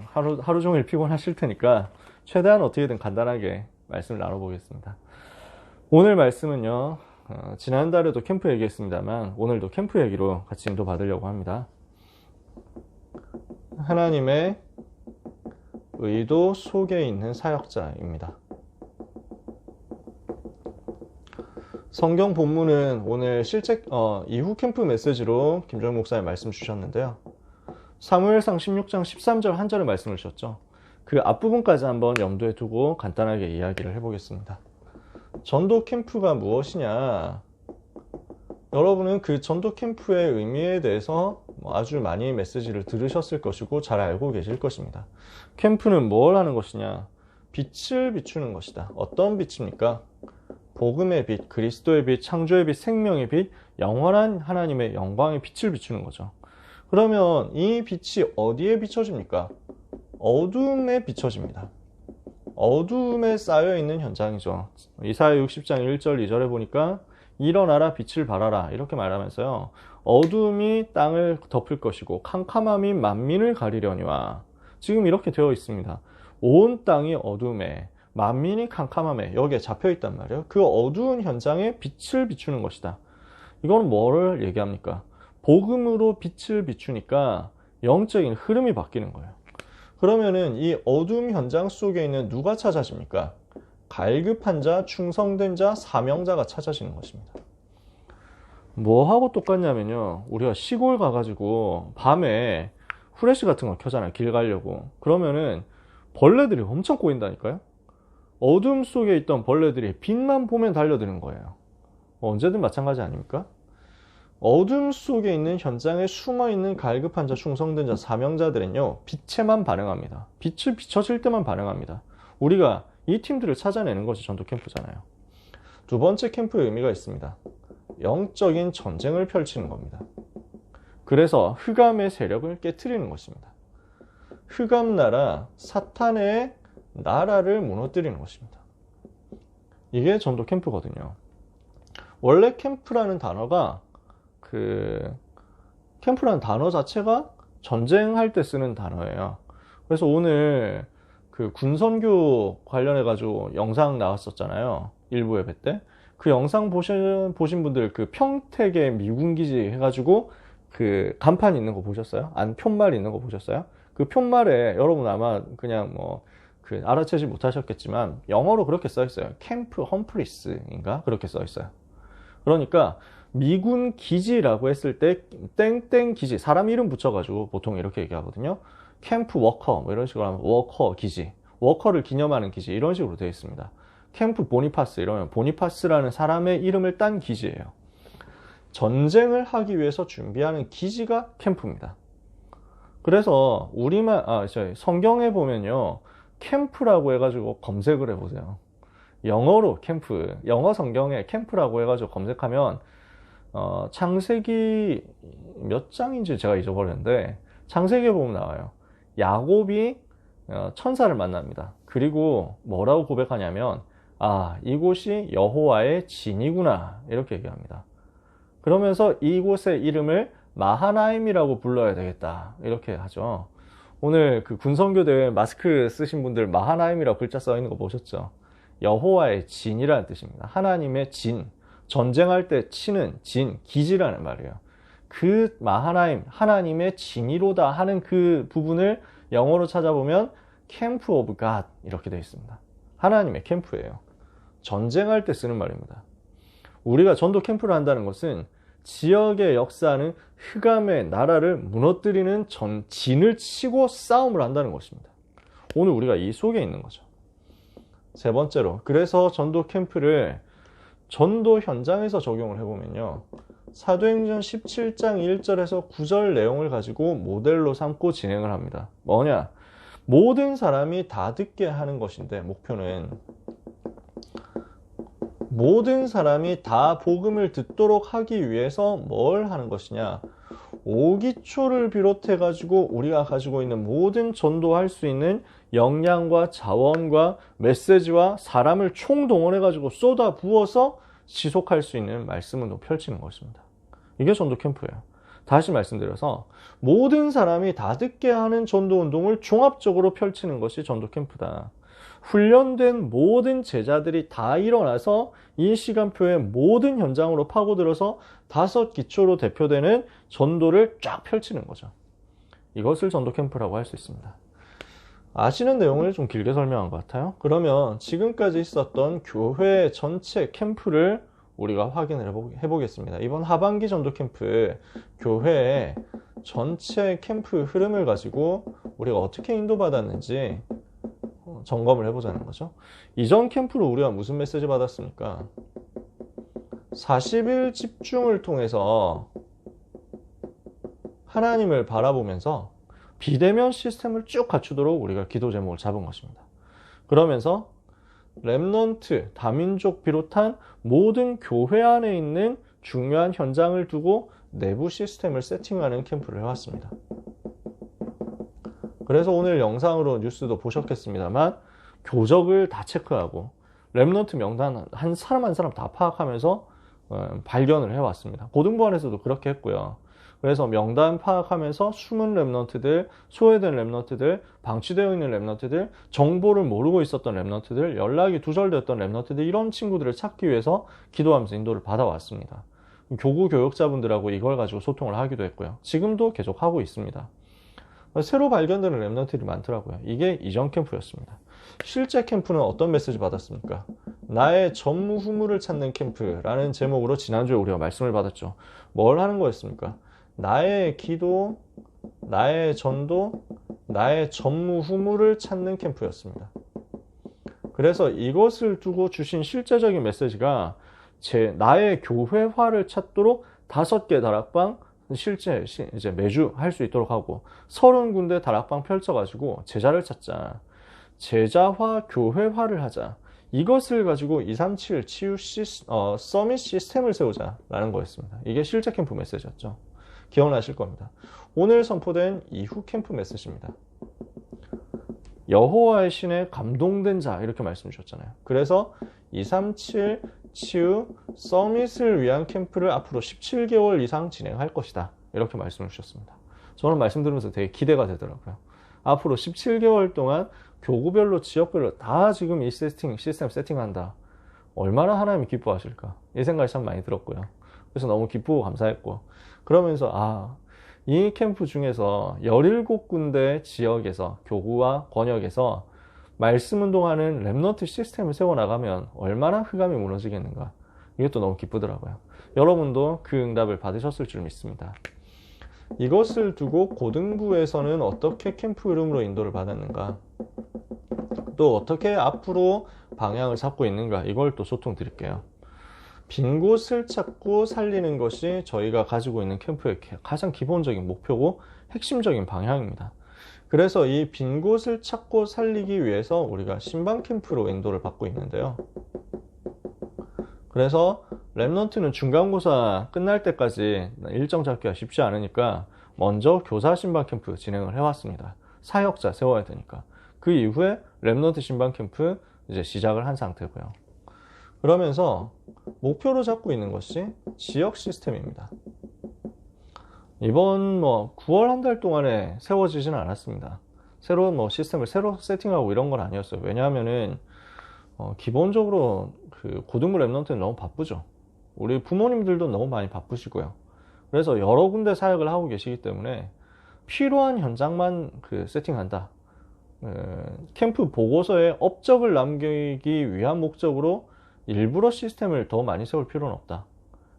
하루 종일 피곤하실 테니까 최대한 어떻게든 간단하게 말씀을 나눠보겠습니다. 오늘 말씀은요, 지난달에도 캠프 얘기했습니다만 오늘도 캠프 얘기로 같이 인도받으려고 합니다. 하나님의 의도 속에 있는 사역자입니다. 성경 본문은 오늘 이후 캠프 메시지로 김정일 목사님 말씀 주셨는데요. 사무엘상 16장 13절 한 절의 말씀을 주셨죠. 그 앞부분까지 한번 염두에 두고 간단하게 이야기를 해보겠습니다. 전도 캠프가 무엇이냐? 여러분은 그 전도 캠프의 의미에 대해서 아주 많이 메시지를 들으셨을 것이고 잘 알고 계실 것입니다. 캠프는 뭘 하는 것이냐? 빛을 비추는 것이다. 어떤 빛입니까? 복음의 빛, 그리스도의 빛, 창조의 빛, 생명의 빛, 영원한 하나님의 영광의 빛을 비추는 거죠. 그러면 이 빛이 어디에 비춰집니까? 어둠에 비춰집니다. 어둠에 쌓여있는 현장이죠. 이사야 60장 1절 2절에 보니까 일어나라 빛을 발하라 이렇게 말하면서요. 어둠이 땅을 덮을 것이고 캄캄함이 만민을 가리려니와 지금 이렇게 되어 있습니다. 온 땅이 어둠에 만민이 캄캄함에 여기에 잡혀있단 말이에요. 그 어두운 현장에 빛을 비추는 것이다. 이건 뭐를 얘기합니까? 복음으로 빛을 비추니까 영적인 흐름이 바뀌는 거예요. 그러면은 이 어둠 현장 속에 있는 누가 찾아집니까? 갈급한 자, 충성된 자, 사명자가 찾아지는 것입니다. 뭐하고 똑같냐면요. 우리가 시골 가가지고 밤에 후레쉬 같은 거 켜잖아요. 길 가려고. 그러면은 벌레들이 엄청 꼬인다니까요. 어둠 속에 있던 벌레들이 빛만 보면 달려드는 거예요. 언제든 마찬가지 아닙니까? 어둠 속에 있는 현장에 숨어있는 갈급한 자, 충성된 자, 사명자들은요. 빛에만 반응합니다. 빛을 비춰질 때만 반응합니다. 우리가 이 팀들을 찾아내는 것이 전도 캠프잖아요. 두 번째 캠프의 의미가 있습니다. 영적인 전쟁을 펼치는 겁니다. 그래서 흑암의 세력을 깨트리는 것입니다. 흑암 나라, 사탄의 나라를 무너뜨리는 것입니다. 이게 전도 캠프거든요. 원래 캠프라는 단어가 캠프라는 단어 자체가 전쟁할 때 쓰는 단어예요. 그래서 오늘 군선교 관련해가지고 영상 나왔었잖아요. 일부 예배 때. 그 영상 보신 분들 평택의 미군기지 해가지고 간판 있는 거 보셨어요? 표말 있는 거 보셨어요? 그 표말에 여러분 아마 그냥 알아채지 못하셨겠지만 영어로 그렇게 써 있어요. 캠프 험프리스인가? 그렇게 써 있어요. 그러니까 미군 기지라고 했을 때 땡땡 기지, 사람 이름 붙여가지고 보통 이렇게 얘기하거든요. 캠프 워커 이런 식으로 하면 워커 기지, 워커를 기념하는 기지 이런 식으로 되어 있습니다. 캠프 보니파스 이러면 보니파스라는 사람의 이름을 딴 기지예요. 전쟁을 하기 위해서 준비하는 기지가 캠프입니다. 그래서 성경에 보면요. 캠프라고 해가지고 검색을 해보세요. 영어로 캠프, 영어 성경에 캠프라고 해가지고 검색하면 창세기 몇 장인지 제가 잊어버렸는데 창세기에 보면 나와요. 야곱이 천사를 만납니다. 그리고 뭐라고 고백하냐면 이곳이 여호와의 진이구나 이렇게 얘기합니다. 그러면서 이곳의 이름을 마하나임이라고 불러야 되겠다 이렇게 하죠. 오늘 군선교 대회 마스크 쓰신 분들 마하나임이라고 글자 써 있는 거 보셨죠? 여호와의 진이라는 뜻입니다. 하나님의 진, 전쟁할 때 치는 진, 기지라는 말이에요. 그 마하나임, 하나님의 진이로다 하는 그 부분을 영어로 찾아보면 캠프 오브 갓 이렇게 되어 있습니다. 하나님의 캠프예요. 전쟁할 때 쓰는 말입니다. 우리가 전도 캠프를 한다는 것은 지역에 역사하는 흑암의 나라를 무너뜨리는 진을 치고 싸움을 한다는 것입니다. 오늘 우리가 이 속에 있는 거죠. 세 번째로, 그래서 전도 캠프를 전도 현장에서 적용을 해보면요. 사도행전 17장 1절에서 9절 내용을 가지고 모델로 삼고 진행을 합니다. 뭐냐? 모든 사람이 다 듣게 하는 것인데 목표는 모든 사람이 다 복음을 듣도록 하기 위해서 뭘 하는 것이냐? 오기초를 비롯해 가지고 우리가 가지고 있는 모든 전도할 수 있는 역량과 자원과 메시지와 사람을 총동원해 가지고 쏟아 부어서 지속할 수 있는 말씀을 펼치는 것입니다. 이게 전도 캠프예요. 다시 말씀드려서 모든 사람이 다 듣게 하는 전도 운동을 종합적으로 펼치는 것이 전도 캠프다. 훈련된 모든 제자들이 다 일어나서 이 시간표의 모든 현장으로 파고들어서 5기초로 대표되는 전도를 쫙 펼치는 거죠. 이것을 전도 캠프라고 할 수 있습니다. 아시는 내용을 좀 길게 설명한 것 같아요. 그러면 지금까지 있었던 교회 전체 캠프를 우리가 확인을 해보겠습니다. 이번 하반기 전도 캠프 교회의 전체 캠프 흐름을 가지고 우리가 어떻게 인도받았는지 점검을 해보자는 거죠. 이전 캠프로 우리가 무슨 메시지 받았습니까? 40일 집중을 통해서 하나님을 바라보면서 비대면 시스템을 쭉 갖추도록 우리가 기도 제목을 잡은 것입니다. 그러면서 렘넌트, 다민족 비롯한 모든 교회 안에 있는 중요한 현장을 두고 내부 시스템을 세팅하는 캠프를 해왔습니다. 그래서 오늘 영상으로 뉴스도 보셨겠습니다만 교적을 다 체크하고 렘넌트 명단 한 사람 한 사람 다 파악하면서 발견을 해왔습니다. 고등부 안에서도 그렇게 했고요. 그래서 명단 파악하면서 숨은 렘넌트들, 소외된 렘넌트들, 방치되어 있는 렘넌트들, 정보를 모르고 있었던 렘넌트들, 연락이 두절되었던 렘넌트들, 이런 친구들을 찾기 위해서 기도하면서 인도를 받아왔습니다. 교구 교역자분들하고 이걸 가지고 소통을 하기도 했고요. 지금도 계속 하고 있습니다. 새로 발견되는 렘넌트들이 많더라고요. 이게 이전 캠프였습니다. 실제 캠프는 어떤 메시지 받았습니까? 나의 전무후무를 찾는 캠프라는 제목으로 지난주에 우리가 말씀을 받았죠. 뭘 하는 거였습니까? 나의 기도, 나의 전도, 나의 전무후무를 찾는 캠프였습니다. 그래서 이것을 두고 주신 실제적인 메시지가 나의 교회화를 찾도록 5개 다락방 실제 이제 매주 할 수 있도록 하고 30군데 다락방 펼쳐가지고 제자를 찾자. 제자화, 교회화를 하자. 이것을 가지고 237 치유 서밋 시스템을 세우자라는 거였습니다. 이게 실제 캠프 메시지였죠. 기억나실 겁니다. 오늘 선포된 이후 캠프 메시지입니다. 여호와의 신에 감동된 자 이렇게 말씀 주셨잖아요. 그래서 237 치유 서밋을 위한 캠프를 앞으로 17개월 이상 진행할 것이다. 이렇게 말씀을 주셨습니다. 저는 말씀 들으면서 되게 기대가 되더라고요. 앞으로 17개월 동안 교구별로 지역별로 다 지금 이 시스템 세팅한다. 얼마나 하나님이 기뻐하실까? 이 생각이 참 많이 들었고요. 그래서 너무 기쁘고 감사했고 그러면서 이 캠프 중에서 17군데 지역에서 교구와 권역에서 말씀 운동하는 렘넌트 시스템을 세워나가면 얼마나 흑암이 무너지겠는가. 이게 또 너무 기쁘더라고요. 여러분도 그 응답을 받으셨을 줄 믿습니다. 이것을 두고 고등부에서는 어떻게 캠프 흐름으로 인도를 받았는가, 또 어떻게 앞으로 방향을 잡고 있는가, 이걸 또 소통 드릴게요. 빈 곳을 찾고 살리는 것이 저희가 가지고 있는 캠프의 가장 기본적인 목표고 핵심적인 방향입니다. 그래서 이 빈 곳을 찾고 살리기 위해서 우리가 신방 캠프로 인도를 받고 있는데요. 그래서 렘넌트는 중간고사 끝날 때까지 일정 잡기가 쉽지 않으니까 먼저 교사 신방 캠프 진행을 해왔습니다. 사역자 세워야 되니까. 그 이후에 렘넌트 신방 캠프 이제 시작을 한 상태고요. 그러면서 목표로 잡고 있는 것이 지역 시스템입니다. 이번 9월 한 달 동안에 세워지지는 않았습니다. 새로운 시스템을 새로 세팅하고 이런 건 아니었어요. 왜냐하면은 기본적으로 그 고등부 렘넌트는 너무 바쁘죠. 우리 부모님들도 너무 많이 바쁘시고요. 그래서 여러 군데 사역을 하고 계시기 때문에 필요한 현장만 세팅한다. 캠프 보고서에 업적을 남기기 위한 목적으로 일부러 시스템을 더 많이 세울 필요는 없다.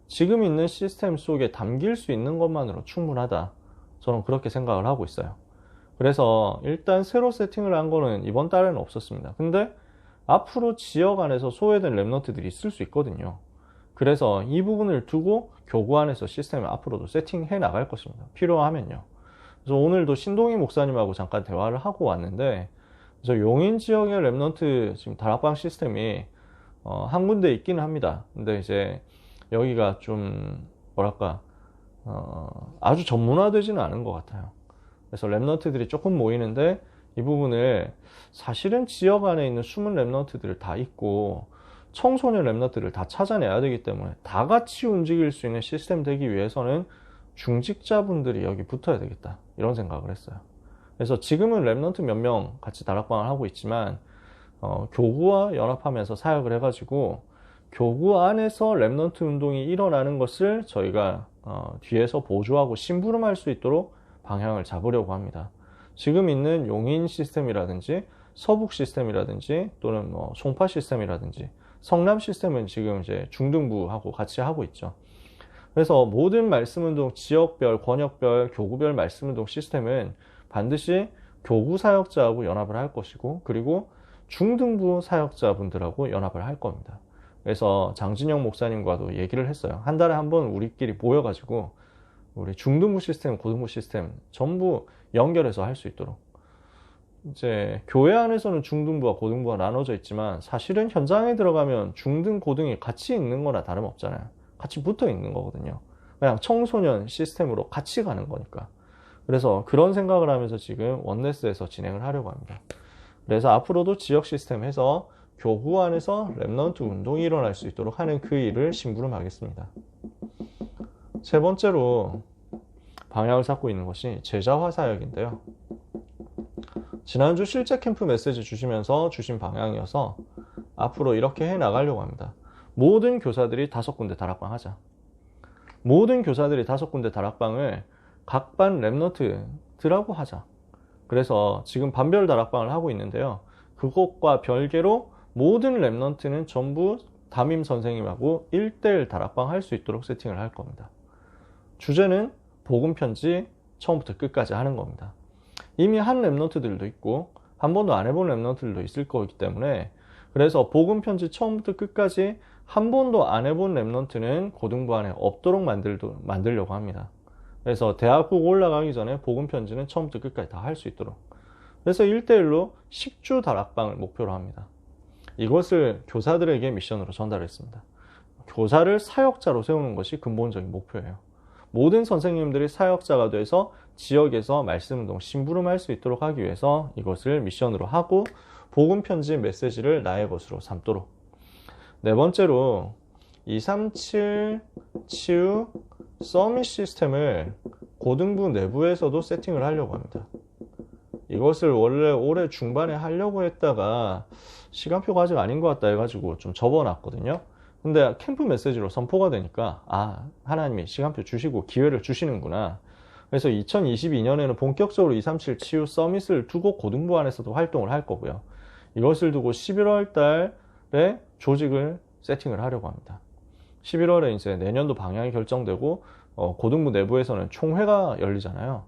지금 있는 시스템 속에 담길 수 있는 것만으로 충분하다. 저는 그렇게 생각을 하고 있어요. 그래서 일단 새로 세팅을 한 거는 이번 달에는 없었습니다. 근데 앞으로 지역 안에서 소외된 렘넌트들이 있을 수 있거든요. 그래서 이 부분을 두고 교구 안에서 시스템을 앞으로도 세팅해 나갈 것입니다. 필요하면요. 그래서 오늘도 신동희 목사님하고 잠깐 대화를 하고 왔는데, 저 용인 지역의 렘넌트 지금 다락방 시스템이 한 군데 있기는 합니다. 근데 이제 여기가 좀 아주 전문화되지는 않은 것 같아요. 그래서 렘넌트들이 조금 모이는데 이 부분을 사실은 지역 안에 있는 숨은 렘넌트들을 다 있고 청소년 렘넌트를 다 찾아내야 되기 때문에 다 같이 움직일 수 있는 시스템 되기 위해서는 중직자분들이 여기 붙어야 되겠다, 이런 생각을 했어요. 그래서 지금은 랩넌트 몇 명 같이 다락방을 하고 있지만 교구와 연합하면서 사역을 해가지고 교구 안에서 랩넌트 운동이 일어나는 것을 저희가 뒤에서 보조하고 심부름할 수 있도록 방향을 잡으려고 합니다. 지금 있는 용인 시스템이라든지 서북 시스템이라든지 또는 뭐 송파 시스템이라든지 성남 시스템은 지금 이제 중등부하고 같이 하고 있죠. 그래서 모든 말씀운동 지역별, 권역별, 교구별 말씀운동 시스템은 반드시 교구 사역자하고 연합을 할 것이고, 그리고 중등부 사역자분들하고 연합을 할 겁니다. 그래서 장진영 목사님과도 얘기를 했어요. 한 달에 한 번 우리끼리 모여가지고 우리 중등부 시스템, 고등부 시스템 전부 연결해서 할 수 있도록. 이제 교회 안에서는 중등부와 고등부가 나눠져 있지만 사실은 현장에 들어가면 중등, 고등이 같이 있는 거나 다름없잖아요. 같이 붙어 있는 거거든요. 그냥 청소년 시스템으로 같이 가는 거니까. 그래서 그런 생각을 하면서 지금 원네스에서 진행을 하려고 합니다. 그래서 앞으로도 지역 시스템 해서 교구 안에서 랩넌트 운동이 일어날 수 있도록 하는 그 일을 심부름하겠습니다. 세 번째로 방향을 잡고 있는 것이 제자화 사역인데요. 지난주 실제 캠프 메시지 주시면서 주신 방향이어서 앞으로 이렇게 해 나가려고 합니다. 모든 교사들이 5군데 다락방 하자. 모든 교사들이 5군데 다락방을 각 반 랩넌트들하고 하자. 그래서 지금 반별 다락방을 하고 있는데요. 그것과 별개로 모든 랩넌트는 전부 담임 선생님하고 1대1 다락방 할 수 있도록 세팅을 할 겁니다. 주제는 복음 편지 처음부터 끝까지 하는 겁니다. 이미 한 랩넌트들도 있고 한 번도 안 해본 랩넌트들도 있을 거기 때문에, 그래서 복음 편지 처음부터 끝까지 한 번도 안 해본 랩넌트는 고등부 안에 없도록 만들려고 합니다. 그래서 대학국 올라가기 전에 복음 편지는 처음부터 끝까지 다 할 수 있도록. 그래서 1대1로 10주 다락방을 목표로 합니다. 이것을 교사들에게 미션으로 전달했습니다. 교사를 사역자로 세우는 것이 근본적인 목표예요. 모든 선생님들이 사역자가 돼서 지역에서 말씀운동 심부름할 수 있도록 하기 위해서 이것을 미션으로 하고 복음 편지 메시지를 나의 것으로 삼도록. 네 번째로 237 치유 서밋 시스템을 고등부 내부에서도 세팅을 하려고 합니다. 이것을 원래 올해 중반에 하려고 했다가 시간표가 아직 아닌 것 같다 해가지고 좀 접어놨거든요. 근데 캠프 메시지로 선포가 되니까 하나님이 시간표 주시고 기회를 주시는구나. 그래서 2022년에는 본격적으로 237 치유 서밋을 두고 고등부 안에서도 활동을 할 거고요. 이것을 두고 11월 달에 조직을 세팅을 하려고 합니다. 11월에 이제 내년도 방향이 결정되고 고등부 내부에서는 총회가 열리잖아요.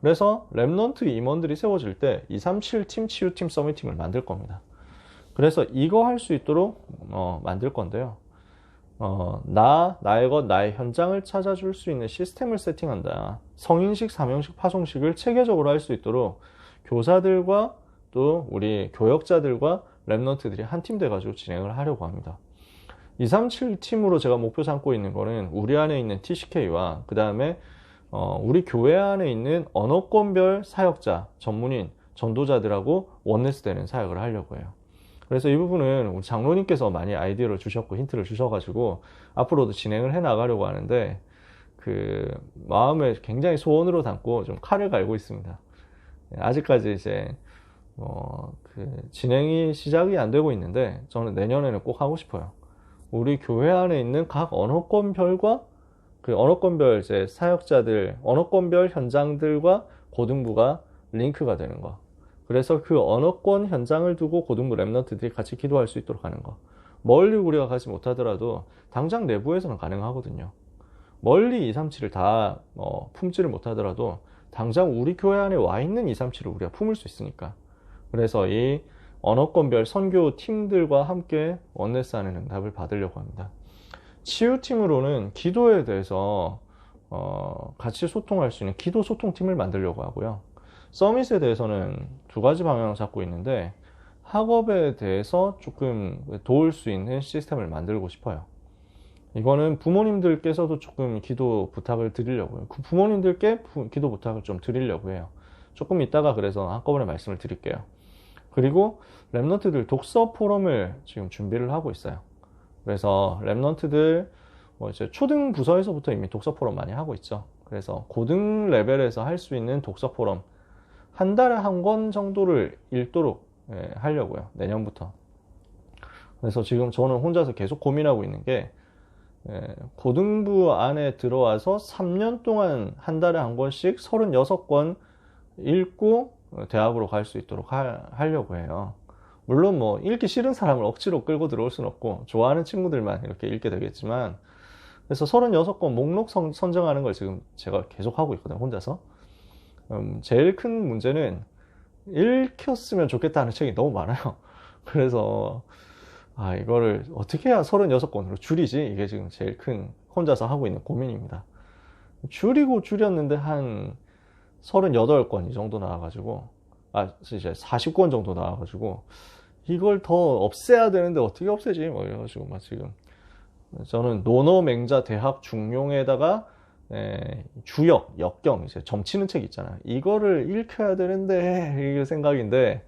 그래서 랩넌트 임원들이 세워질 때 237팀 치유팀 서밋팀을 만들 겁니다. 그래서 이거 할 수 있도록 만들 건데요. 나의 것, 나의 현장을 찾아줄 수 있는 시스템을 세팅한다. 성인식, 사명식, 파송식을 체계적으로 할 수 있도록 교사들과 또 우리 교역자들과 랩넌트들이 한 팀 돼가지고 진행을 하려고 합니다. 237팀으로 제가 목표 삼고 있는 거는 우리 안에 있는 TCK와 그 다음에 우리 교회 안에 있는 언어권별 사역자, 전문인, 전도자들하고 원네스 되는 사역을 하려고 해요. 그래서 이 부분은 우리 장로님께서 많이 아이디어를 주셨고 힌트를 주셔가지고 앞으로도 진행을 해 나가려고 하는데 그 마음에 굉장히 소원으로 담고 좀 칼을 갈고 있습니다. 아직까지 이제 진행이 시작이 안 되고 있는데 저는 내년에는 꼭 하고 싶어요. 우리 교회 안에 있는 각 언어권별과 그 언어권별 이제 사역자들, 언어권별 현장들과 고등부가 링크가 되는 거. 그래서 그 언어권 현장을 두고 고등부 랩넌트들이 같이 기도할 수 있도록 하는 거. 멀리 우리가 가지 못하더라도 당장 내부에서는 가능하거든요. 멀리 237을 다 품지를 못하더라도 당장 우리 교회 안에 와 있는 237을 우리가 품을 수 있으니까. 그래서 이 언어권별 선교 팀들과 함께 원네스 하는 응답을 받으려고 합니다. 치유팀으로는 기도에 대해서 같이 소통할 수 있는 기도 소통팀을 만들려고 하고요. 서밋에 대해서는 2가지 방향을 잡고 있는데 학업에 대해서 조금 도울 수 있는 시스템을 만들고 싶어요. 이거는 부모님들께서도 조금 기도 부탁을 드리려고요. 그 부모님들께 기도 부탁을 좀 드리려고 해요. 조금 이따가 그래서 한꺼번에 말씀을 드릴게요. 그리고 랩넌트들 독서 포럼을 지금 준비를 하고 있어요. 그래서 랩넌트들 이제 초등 부서에서부터 이미 독서 포럼 많이 하고 있죠. 그래서 고등 레벨에서 할 수 있는 독서 포럼 한 달에 한 권 정도를 읽도록 하려고요. 내년부터. 그래서 지금 저는 혼자서 계속 고민하고 있는 게 고등부 안에 들어와서 3년 동안 한 달에 한 권씩 36권 읽고 대학으로 갈 수 있도록 하려고 해요. 물론 뭐 읽기 싫은 사람을 억지로 끌고 들어올 수는 없고 좋아하는 친구들만 이렇게 읽게 되겠지만, 그래서 36권 목록 선정하는 걸 지금 제가 계속 하고 있거든요, 혼자서. 제일 큰 문제는 읽혔으면 좋겠다는 책이 너무 많아요. 그래서 이거를 어떻게 해야 36권으로 줄이지? 이게 지금 제일 큰 혼자서 하고 있는 고민입니다. 줄이고 줄였는데 한 38권 이 정도 나와가지고, 이제 40권 정도 나와가지고, 이걸 더 없애야 되는데 어떻게 없애지? 뭐 이래가지고 막 지금 저는 논어 맹자 대학 중용에다가 주역, 역경, 이제 점치는 책 있잖아요. 이거를 읽혀야 되는데 이게 생각인데,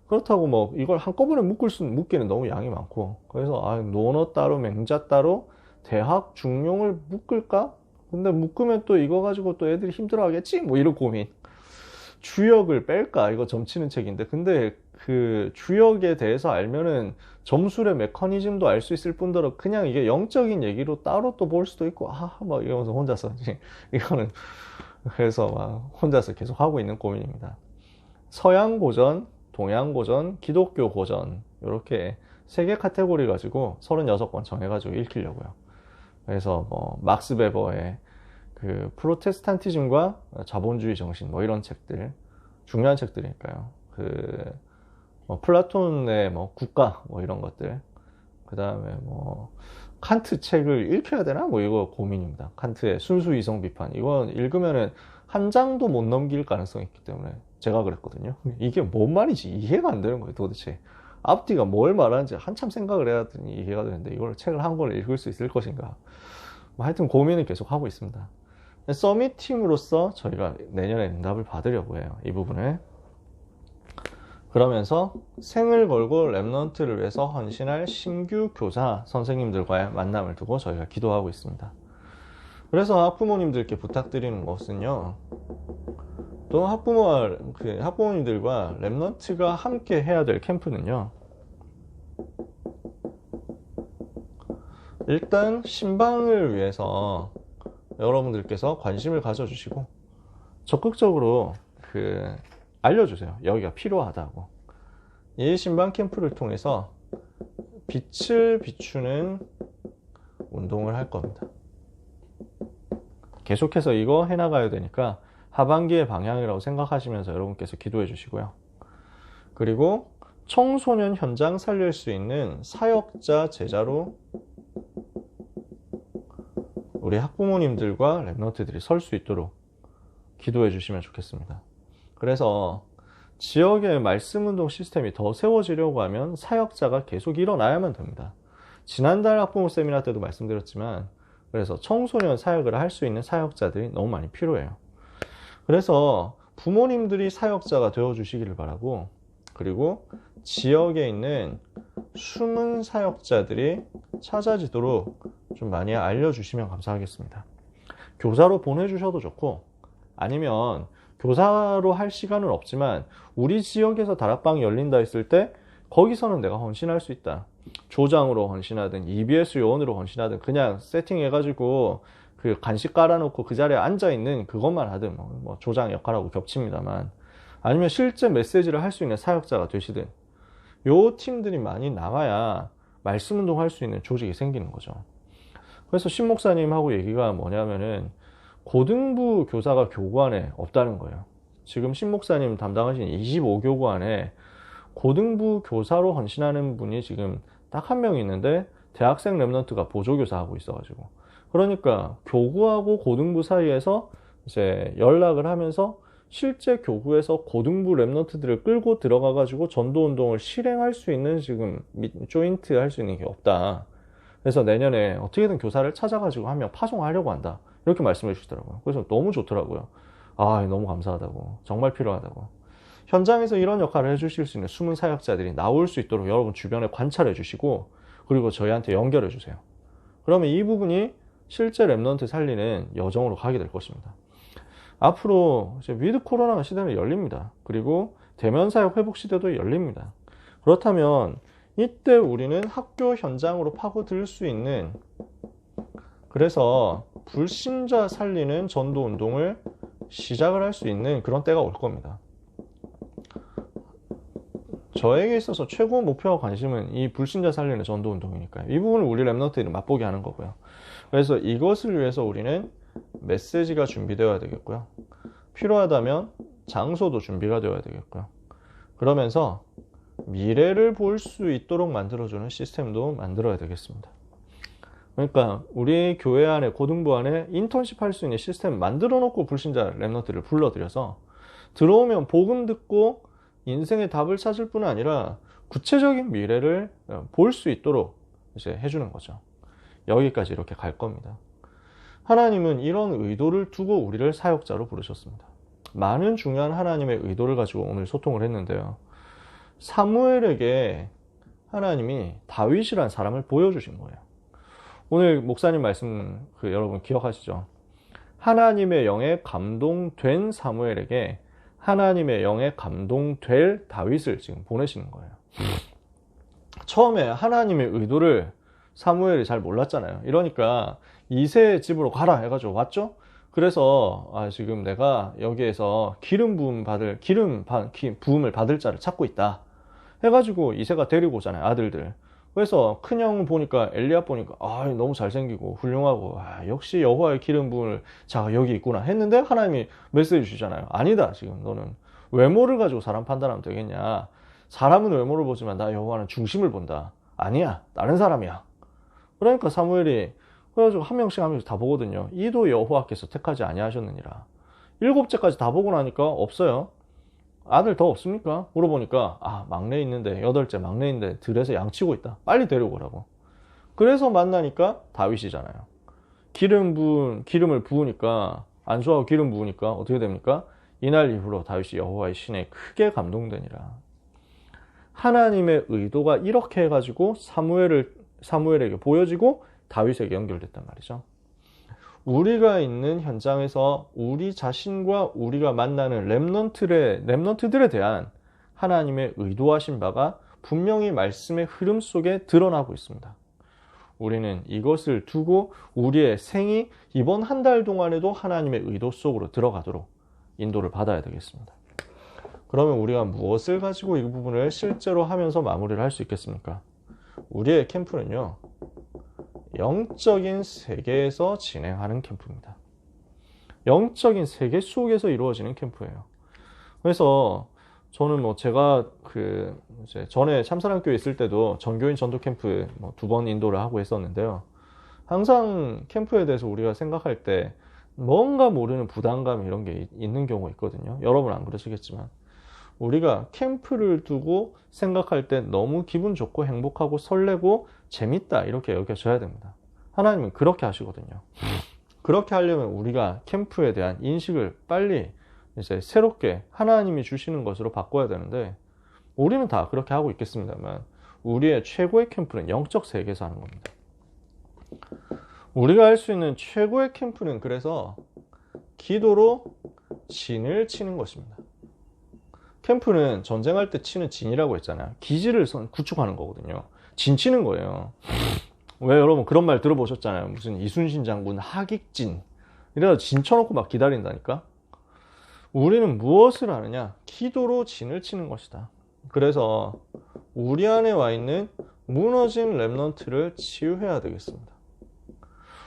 그렇다고 뭐 이걸 한꺼번에 묶기는 너무 양이 많고, 그래서 논어 따로 맹자 따로 대학 중용을 묶을까? 근데 묶으면 또 이거 가지고 또 애들이 힘들어하겠지? 뭐 이런 고민. 주역을 뺄까? 이거 점치는 책인데, 근데 그 주역에 대해서 알면은 점술의 메커니즘도 알 수 있을 뿐더러 그냥 이게 영적인 얘기로 따로 또 볼 수도 있고, 막 이러면서 혼자서 이거는 그래서 막 혼자서 계속 하고 있는 고민입니다. 서양 고전, 동양 고전, 기독교 고전, 이렇게 3개 카테고리 가지고 36권 정해가지고 읽히려고요. 그래서 뭐 막스 베버의 그 프로테스탄티즘과 자본주의 정신, 뭐 이런 책들, 중요한 책들이니까요. 뭐 플라톤의 뭐 국가, 뭐 이런 것들. 그 다음에 뭐 칸트 책을 읽혀야 되나? 뭐 이거 고민입니다. 칸트의 순수 이성 비판. 이건 읽으면은 한 장도 못 넘길 가능성이 있기 때문에 제가 그랬거든요. 이게 뭔 말인지 이해가 안 되는 거예요, 도대체. 앞뒤가 뭘 말하는지 한참 생각을 해야 이해가 되는데, 이걸 책을 한 권을 읽을 수 있을 것인가. 뭐 하여튼 고민을 계속 하고 있습니다. 서밋 팀으로서 저희가 내년에 응답을 받으려고 해요, 이 부분을. 그러면서 생을 걸고 랩넌트를 위해서 헌신할 신규 교사 선생님들과의 만남을 두고 저희가 기도하고 있습니다. 그래서 학부모님들께 부탁드리는 것은요, 또 학부모님들과 랩넌트가 함께 해야 될 캠프는요, 일단 신방을 위해서 여러분들께서 관심을 가져주시고 적극적으로 알려주세요. 여기가 필요하다고. 이 신방 캠프를 통해서 빛을 비추는 운동을 할 겁니다. 계속해서 이거 해나가야 되니까 하반기의 방향이라고 생각하시면서 여러분께서 기도해 주시고요. 그리고 청소년 현장 살릴 수 있는 사역자 제자로 우리 학부모님들과 랩넌트들이 설 수 있도록 기도해 주시면 좋겠습니다. 그래서 지역의 말씀운동 시스템이 더 세워지려고 하면 사역자가 계속 일어나야만 됩니다. 지난달 학부모 세미나 때도 말씀드렸지만, 그래서 청소년 사역을 할 수 있는 사역자들이 너무 많이 필요해요. 그래서 부모님들이 사역자가 되어주시기를 바라고, 그리고 지역에 있는 숨은 사역자들이 찾아지도록 좀 많이 알려주시면 감사하겠습니다. 교사로 보내주셔도 좋고, 아니면 교사로 할 시간은 없지만 우리 지역에서 다락방이 열린다 했을 때 거기서는 내가 헌신할 수 있다. 조장으로 헌신하든 EBS 요원으로 헌신하든 그냥 세팅해가지고 그 간식 깔아놓고 그 자리에 앉아있는 그것만 하든, 뭐 조장 역할하고 겹칩니다만, 아니면 실제 메시지를 할 수 있는 사역자가 되시든, 요 팀들이 많이 나와야 말씀운동 할 수 있는 조직이 생기는 거죠. 그래서 신 목사님하고 얘기가 뭐냐면은 고등부 교사가 교구안에 없다는 거예요. 지금 신 목사님 담당하신 25교구 안에 고등부 교사로 헌신하는 분이 지금 딱 한 명 있는데 대학생 랩넌트가 보조교사 하고 있어가지고, 그러니까 교구하고 고등부 사이에서 이제 연락을 하면서 실제 교구에서 고등부 랩넌트들을 끌고 들어가가지고 전도운동을 실행할 수 있는 지금 조인트 할 수 있는 게 없다. 그래서 내년에 어떻게든 교사를 찾아가지고 한 명 파송하려고 한다. 이렇게 말씀해 주시더라고요. 그래서 너무 좋더라고요. 너무 감사하다고. 정말 필요하다고. 현장에서 이런 역할을 해주실 수 있는 숨은 사역자들이 나올 수 있도록 여러분 주변에 관찰해 주시고, 그리고 저희한테 연결해 주세요. 그러면 이 부분이 실제 랩넌트 살리는 여정으로 가게 될 것입니다. 앞으로 이제 위드 코로나 시대는 열립니다. 그리고 대면 사역 회복 시대도 열립니다. 그렇다면 이때 우리는 학교 현장으로 파고들 수 있는, 그래서 불신자 살리는 전도 운동을 시작을 할 수 있는 그런 때가 올 겁니다. 저에게 있어서 최고 목표와 관심은 이 불신자 살리는 전도 운동이니까요. 이 부분을 우리 랩넌트들이 맛보게 하는 거고요. 그래서 이것을 위해서 우리는 메시지가 준비되어야 되겠고요. 필요하다면 장소도 준비가 되어야 되겠고요. 그러면서 미래를 볼 수 있도록 만들어주는 시스템도 만들어야 되겠습니다. 그러니까 우리 교회 안에, 고등부 안에 인턴십 할 수 있는 시스템 만들어 놓고 불신자 랩넌트를 불러들여서 들어오면 복음 듣고 인생의 답을 찾을 뿐 아니라 구체적인 미래를 볼 수 있도록 이제 해주는 거죠. 여기까지 이렇게 갈 겁니다. 하나님은 이런 의도를 두고 우리를 사역자로 부르셨습니다. 많은 중요한 하나님의 의도를 가지고 오늘 소통을 했는데요. 사무엘에게 하나님이 다윗이란 사람을 보여주신 거예요. 오늘 목사님 말씀 여러분 기억하시죠? 하나님의 영에 감동된 사무엘에게 하나님의 영에 감동될 다윗을 지금 보내시는 거예요. 처음에 하나님의 의도를 사무엘이 잘 몰랐잖아요. 이러니까 이새의 집으로 가라 해가지고 왔죠. 그래서 지금 내가 여기에서 기름 부음을 받을 자를 찾고 있다 해가지고 이새가 데리고 오잖아요, 아들들. 그래서 큰형 보니까, 엘리압 보니까 너무 잘생기고 훌륭하고 역시 여호와의 기름 부음을 자가 여기 있구나 했는데 하나님이 메시지 주시잖아요. 아니다, 지금 너는 외모를 가지고 사람 판단하면 되겠냐. 사람은 외모를 보지만 나 여호와는 중심을 본다. 아니야, 다른 사람이야. 그러니까 사무엘이 그래가지고 한 명씩 다 보거든요. 이도 여호와께서 택하지 아니하셨느니라. 7째까지 다 보고 나니까 없어요. 아들 더 없습니까? 물어보니까 막내 있는데, 8째 막내인데 들에서 양치고 있다. 빨리 데려오라고. 그래서 만나니까 다윗이잖아요. 기름을 부으니까, 안수하고 기름 부으니까 어떻게 됩니까? 이날 이후로 다윗이 여호와의 신에 크게 감동되니라. 하나님의 의도가 이렇게 해가지고 사무엘에게 보여지고 다윗에게 연결됐단 말이죠. 우리가 있는 현장에서 우리 자신과 우리가 만나는 랩넌트들에 대한 하나님의 의도하신 바가 분명히 말씀의 흐름 속에 드러나고 있습니다. 우리는 이것을 두고 우리의 생이 이번 한 달 동안에도 하나님의 의도 속으로 들어가도록 인도를 받아야 되겠습니다. 그러면 우리가 무엇을 가지고 이 부분을 실제로 하면서 마무리를 할 수 있겠습니까? 우리의 캠프는요, 영적인 세계에서 진행하는 캠프입니다. 영적인 세계 속에서 이루어지는 캠프예요. 그래서 저는 제가 이제 전에 참사랑교회 있을 때도 전교인 전도 캠프 2번 인도를 하고 했었는데요. 항상 캠프에 대해서 우리가 생각할 때 뭔가 모르는 부담감 이런 게 있는 경우가 있거든요. 여러분 안 그러시겠지만 우리가 캠프를 두고 생각할 때 너무 기분 좋고 행복하고 설레고 재밌다 이렇게 여겨져야 됩니다. 하나님은 그렇게 하시거든요. 그렇게 하려면 우리가 캠프에 대한 인식을 빨리 이제 새롭게 하나님이 주시는 것으로 바꿔야 되는데, 우리는 다 그렇게 하고 있겠습니다만 우리의 최고의 캠프는 영적 세계에서 하는 겁니다. 우리가 할 수 있는 최고의 캠프는 그래서 기도로 진을 치는 것입니다. 캠프는 전쟁할 때 치는 진이라고 했잖아요. 기지를 구축하는 거거든요. 진 치는 거예요. 왜 여러분 그런 말 들어보셨잖아요. 무슨 이순신 장군 하객진 이래서 진 쳐놓고 막 기다린다니까. 우리는 무엇을 하느냐? 기도로 진을 치는 것이다. 그래서 우리 안에 와 있는 무너진 랩넌트를 치유해야 되겠습니다.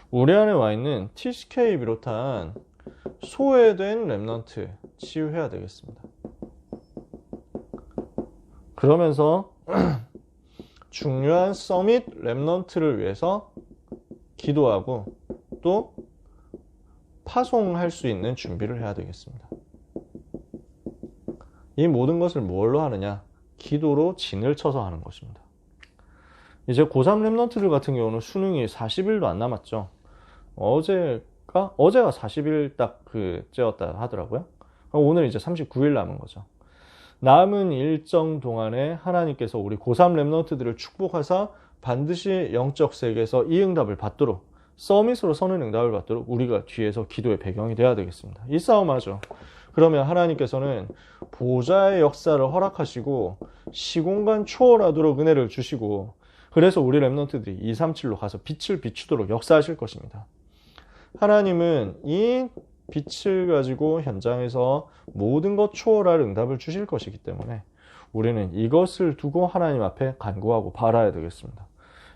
우리 안에 와 있는 TCK 비롯한 소외된 랩넌트 치유해야 되겠습니다. 그러면서 중요한 서밋 랩넌트를 위해서 기도하고 또 파송할 수 있는 준비를 해야 되겠습니다. 이 모든 것을 뭘로 하느냐? 기도로 진을 쳐서 하는 것입니다. 이제 고3 랩넌트들 같은 경우는 수능이 40일도 안 남았죠. 어제가 40일 딱 째었다 하더라고요. 오늘 이제 39일 남은 거죠. 남은 일정 동안에 하나님께서 우리 고3 랩넌트들을 축복하사 반드시 영적 세계에서 이 응답을 받도록 서밋으로 선은 응답을 받도록 우리가 뒤에서 기도의 배경이 돼야 되겠습니다. 이 싸움하죠. 그러면 하나님께서는 보좌의 역사를 허락하시고 시공간 초월하도록 은혜를 주시고, 그래서 우리 렘넌트들이 237로 가서 빛을 비추도록 역사하실 것입니다. 하나님은 이 빛을 가지고 현장에서 모든 것 초월할 응답을 주실 것이기 때문에 우리는 이것을 두고 하나님 앞에 간구하고 바라야 되겠습니다.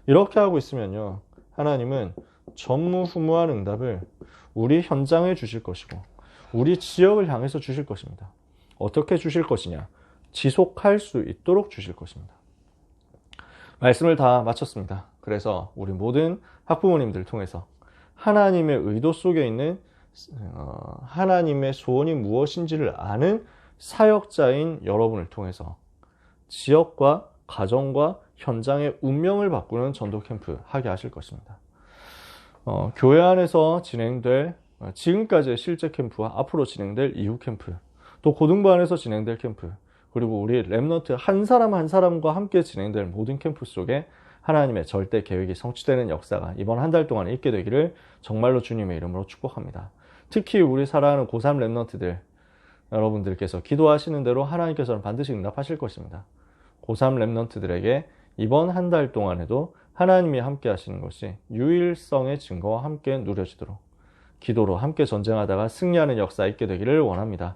이렇게 하고 있으면요, 하나님은 전무후무한 응답을 우리 현장에 주실 것이고 우리 지역을 향해서 주실 것입니다. 어떻게 주실 것이냐? 지속할 수 있도록 주실 것입니다. 말씀을 다 마쳤습니다. 그래서 우리 모든 학부모님들 통해서 하나님의 의도 속에 있는 하나님의 소원이 무엇인지를 아는 사역자인 여러분을 통해서 지역과 가정과 현장의 운명을 바꾸는 전도 캠프 하게 하실 것입니다. 교회 안에서 진행될 지금까지의 실제 캠프와 앞으로 진행될 이후 캠프, 또 고등부 안에서 진행될 캠프, 그리고 우리 렘넌트 한 사람 한 사람과 함께 진행될 모든 캠프 속에 하나님의 절대 계획이 성취되는 역사가 이번 한 달 동안 있게 되기를 정말로 주님의 이름으로 축복합니다. 특히 우리 사랑하는 고3 렘넌트들 여러분들께서 기도하시는 대로 하나님께서는 반드시 응답하실 것입니다. 고3 렘넌트들에게 이번 한 달 동안에도 하나님이 함께 하시는 것이 유일성의 증거와 함께 누려지도록 기도로 함께 전쟁하다가 승리하는 역사 있게 되기를 원합니다.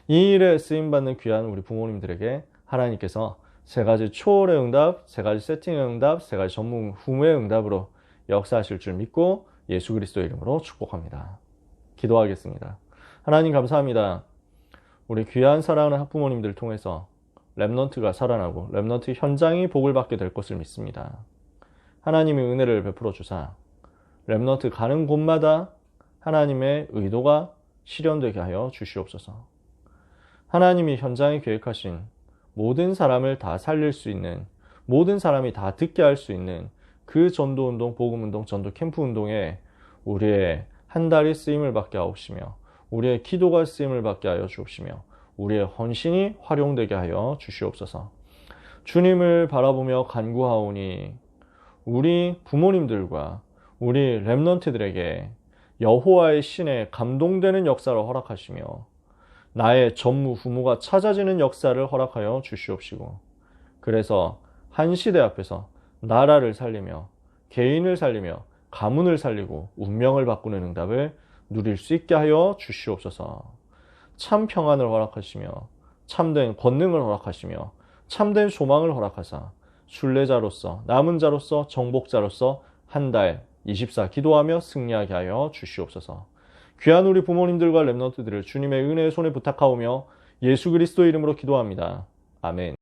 이 일에 쓰임받는 귀한 우리 부모님들에게 하나님께서 세 가지 초월의 응답, 세 가지 세팅의 응답, 세 가지 전문 후무의 응답으로 역사하실 줄 믿고 예수 그리스도의 이름으로 축복합니다. 기도하겠습니다. 하나님 감사합니다. 우리 귀한 사랑하는 학부모님들 통해서 렘넌트가 살아나고 렘넌트 현장이 복을 받게 될 것을 믿습니다. 하나님이 은혜를 베풀어 주사 렘넌트 가는 곳마다 하나님의 의도가 실현되게 하여 주시옵소서. 하나님이 현장에 계획하신 모든 사람을 다 살릴 수 있는, 모든 사람이 다 듣게 할 수 있는 그 전도운동, 복음운동, 전도 캠프운동에 우리의 한 달이 쓰임을 받게 하옵시며 우리의 기도가 쓰임을 받게 하여 주옵시며 우리의 헌신이 활용되게 하여 주시옵소서. 주님을 바라보며 간구하오니 우리 부모님들과 우리 렘넌트들에게 여호와의 신에 감동되는 역사를 허락하시며 나의 전무후무가 찾아지는 역사를 허락하여 주시옵시고, 그래서 한 시대 앞에서 나라를 살리며 개인을 살리며 가문을 살리고 운명을 바꾸는 응답을 누릴 수 있게 하여 주시옵소서. 참 평안을 허락하시며 참된 권능을 허락하시며 참된 소망을 허락하사 순례자로서 남은 자로서 정복자로서 한 달 24 기도하며 승리하게 하여 주시옵소서. 귀한 우리 부모님들과 렘넌트들을 주님의 은혜의 손에 부탁하오며 예수 그리스도 이름으로 기도합니다. 아멘.